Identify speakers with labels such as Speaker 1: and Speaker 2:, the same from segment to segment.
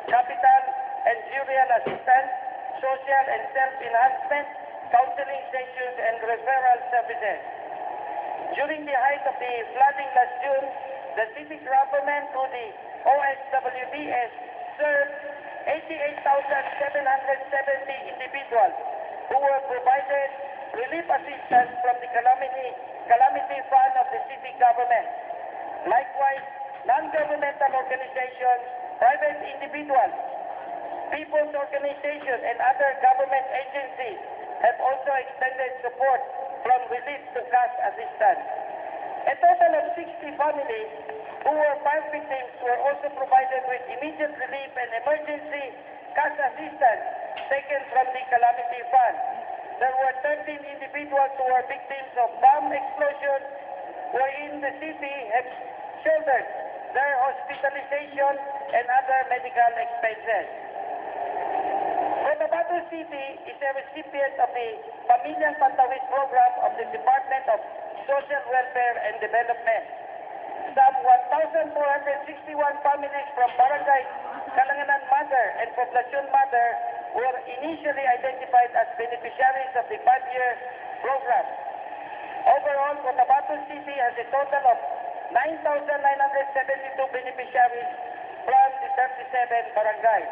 Speaker 1: capital and burial assistance, social and self-enhancement, counseling sessions, and referral services. During the height of the flooding last June, the city government through the OSWDS served 88,770 individuals who were provided relief assistance from the calamity fund of the city government. Likewise, non-governmental organizations, private individuals, people's organizations, and other government agencies have also extended support from relief to cash assistance. A total of 60 families who were fire victims were also provided with immediate relief and emergency cash assistance taken from the calamity fund. There were 13 individuals who were victims of bomb explosions wherein the city had shouldered their hospitalization and other medical expenses. Cotabato City is a recipient of the Pamilyang Pantawid program of the Department of Social Welfare and Development. Some 1,461 families from Barangay Kalanganan Mother and Poblacion Mother were initially identified as beneficiaries of the 5-year program. Overall, Cotabato City has a total of 9,972 beneficiaries from the 37 barangays.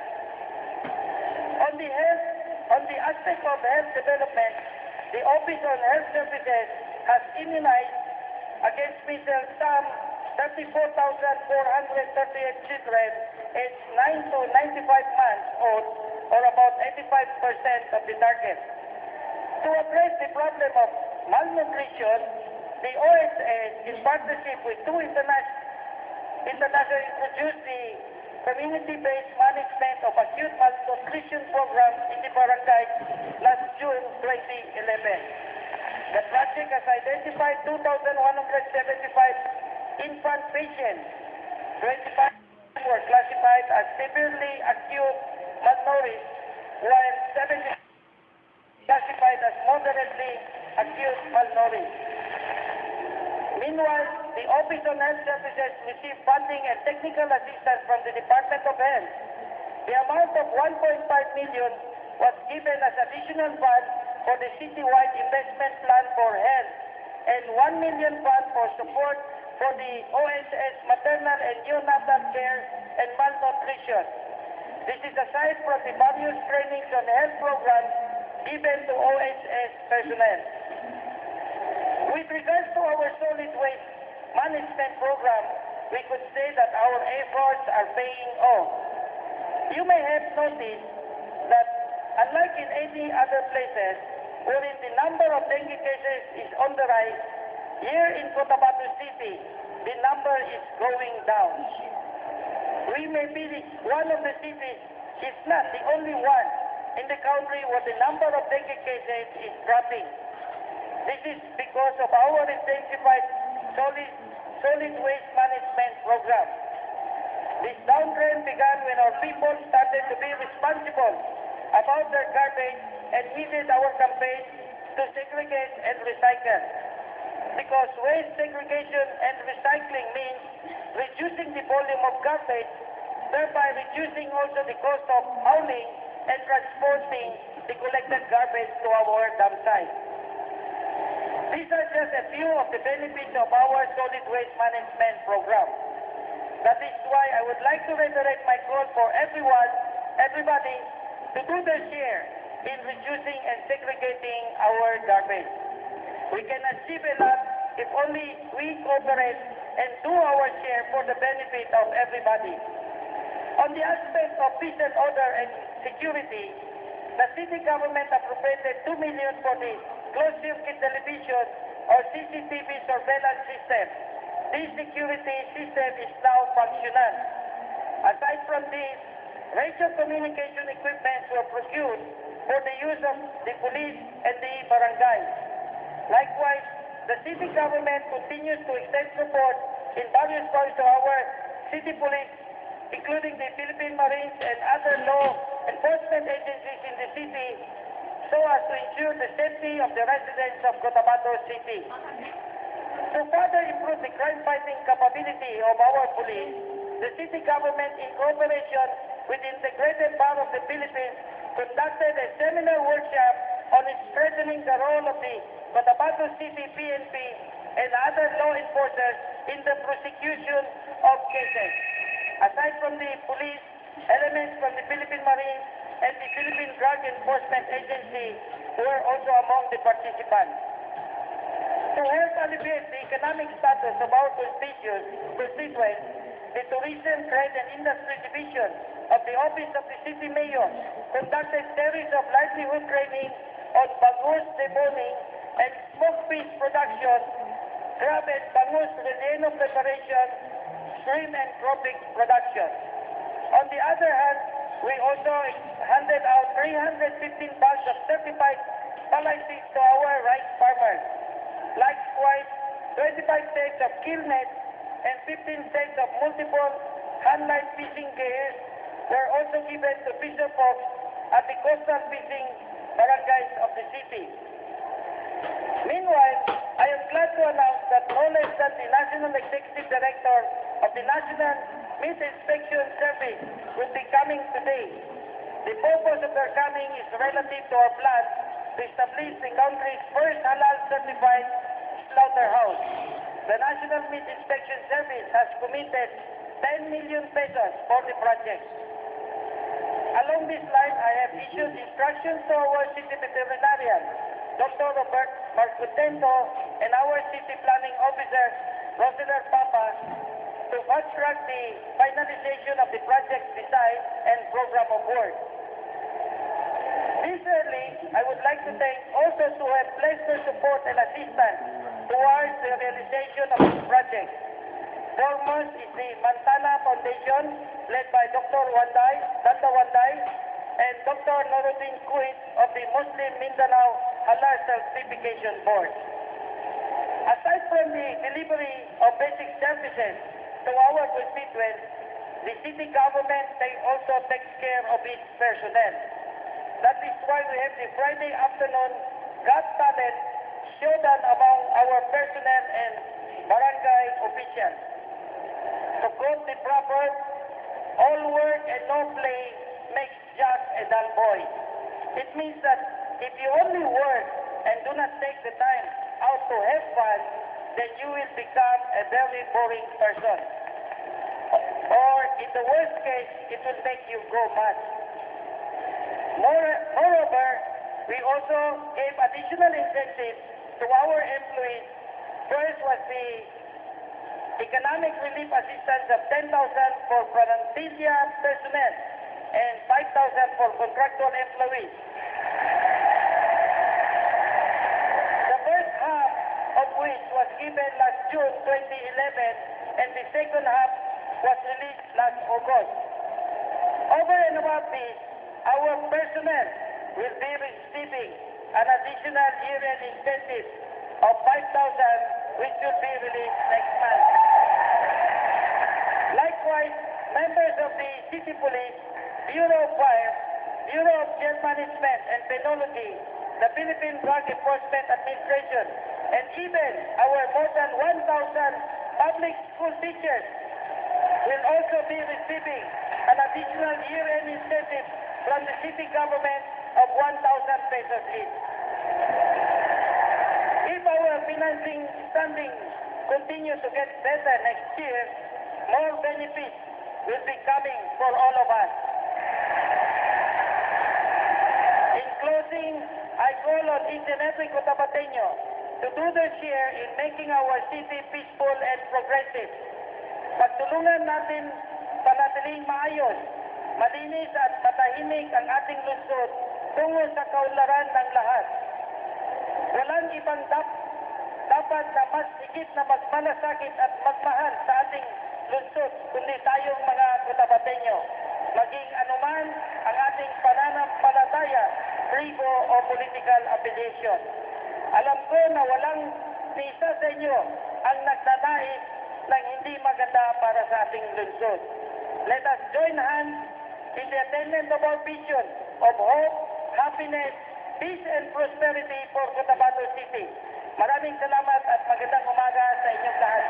Speaker 1: On the aspect of health development, the Office on Health Services has immunized against measles some 34,438 children aged 9 to 95 months old, or about 85% of the target. To address the problem of malnutrition, the OSS, in partnership with two internationally introduced the community-based management of acute malnutrition program in the barangay last June 2011. The project has identified 2,175 infant patients. 25 were classified as severely acute malnourished, while 70 classified as moderately acute malnourished. Meanwhile, the Office on Health Services received funding and technical assistance from the Department of Health. The amount of 1.5 million was given as additional fund for the citywide investment plan for health and 1 million fund for support for the OSS maternal and neonatal care and malnutrition. This is aside from the various trainings on health programs given to OSS personnel. With regards to our solid waste management program, we could say that our efforts are paying off. You may have noticed that unlike in any other places wherein the number of dengue cases is on the rise, here in Cotabato City, the number is going down. We may be one of the cities, if not the only one, in the country where the number of dengue cases is dropping. This is because of our intensified solid waste management program. This downtrend began when our people started to be responsible about their garbage and heeded our campaign to segregate and recycle. Because waste segregation and recycling means reducing the volume of garbage, thereby reducing also the cost of hauling and transporting the collected garbage to our dump site. These are just a few of the benefits of our solid waste management program. That is why I would like to reiterate my call for everybody to do their share in reducing and segregating our garbage. We can achieve a lot if only we cooperate and do our share for the benefit of everybody. On the aspect of peace and order and security, the city government appropriated 2 million for the closed-circuit television or CCTV surveillance system. This security system is now functional. Aside from this, radio communication equipment were procured for the use of the police and the barangays. Likewise, the city government continues to extend support in various parts to our city police, including the Philippine Marines and other law enforcement agencies in the city, so as to ensure the safety of the residents of Cotabato City. To further improve the crime-fighting capability of our police, the city government, in cooperation with the Integrated Bar of the Philippines, conducted a seminar workshop on strengthening the role of the Cotabato City PNP and other law enforcers in the prosecution of cases. Aside from the police, elements from the Philippine Marines and the Philippine Drug Enforcement Agency were also among the participants. To help alleviate the economic status of our constituents, the Tourism, Trade and Industry Division of the Office of the City Mayor conducted series of livelihood training on bangus deboning and smoked fish production, crab and bangus relleno preparation, shrimp and tropic production. On the other hand, we also handed out 315 bags of certified palay seeds to our rice farmers. Likewise, 25 sets of gill nets and 15 sets of multiple hand-line fishing gears were also given to fisher folks at the coastal fishing barangays of the city. Meanwhile, I am glad to announce that no less than the National Executive Director of the National Meat Inspection Service will be coming today. The purpose of their coming is relative to our plan to establish the country's first halal-certified slaughterhouse. The National Meat Inspection Service has committed 10 million pesos for the project. Along this line, I have issued instructions to our city veterinarian, Dr. Robert Marcutento, and our city planning officer, Rosler Papa, to fast-track the finalization of the project design and program of work. This early, I would like to thank all those who have pledged their support and assistance towards the realization of this project. Foremost is the Mantana Foundation, led by Dr. Danda Wanday, and Dr. Noruddin Kuit of the Muslim Mindanao Halal Certification Board. Aside from the delivery of basic services to our constituents, the city government also takes care of its personnel. That is why we have the Friday afternoon Got Talent showdown among our personnel and barangay officials. To quote the proverb, all work and no play makes Jack a dull boy. It means that if you only work and do not take the time out to have fun, then you will become a very boring person. Or in the worst case, it will make you go mad. Moreover, we also gave additional incentives to our employees. First was the economic relief assistance of 10,000 for Plantilla personnel and 5,000 for contractual employees. The first half of which was given last June 2011 and the second half was released last August. Over and above this, our personnel will be receiving an additional year-end incentive of 5,000 which will be released next month. Likewise, members of the City Police, Bureau of Fire, Bureau of Jail Management and Penology, the Philippine Drug Enforcement Administration, and even our more than 1,000 public school teachers will also be receiving an additional year-end incentive from the city government of 1,000 pesos each. If our financing standing continues to get better next year, more benefits will be coming for all of us. In closing, I call on each and every Cotabateño to do their share in making our city peaceful and progressive. Pagtulungan natin panatiling maayos, malinis at matahimik ang ating lungsod tungo sa kaunlaran ng lahat. Walang ibang dapat na mas higit na magmalasakit at magmahal sa ating lungsod kundi tayong mga Cotabateño. Maging anuman ang ating pananampalataya, tribo o political affiliation. Alam ko na walang ni isa sa inyo ang nagnanais ng hindi maganda para sa ating lungsod. Let us join hands in the attainment of our vision of hope, happiness, peace and prosperity for Cotabato City. Maraming salamat at magandang umaga sa inyong lahat.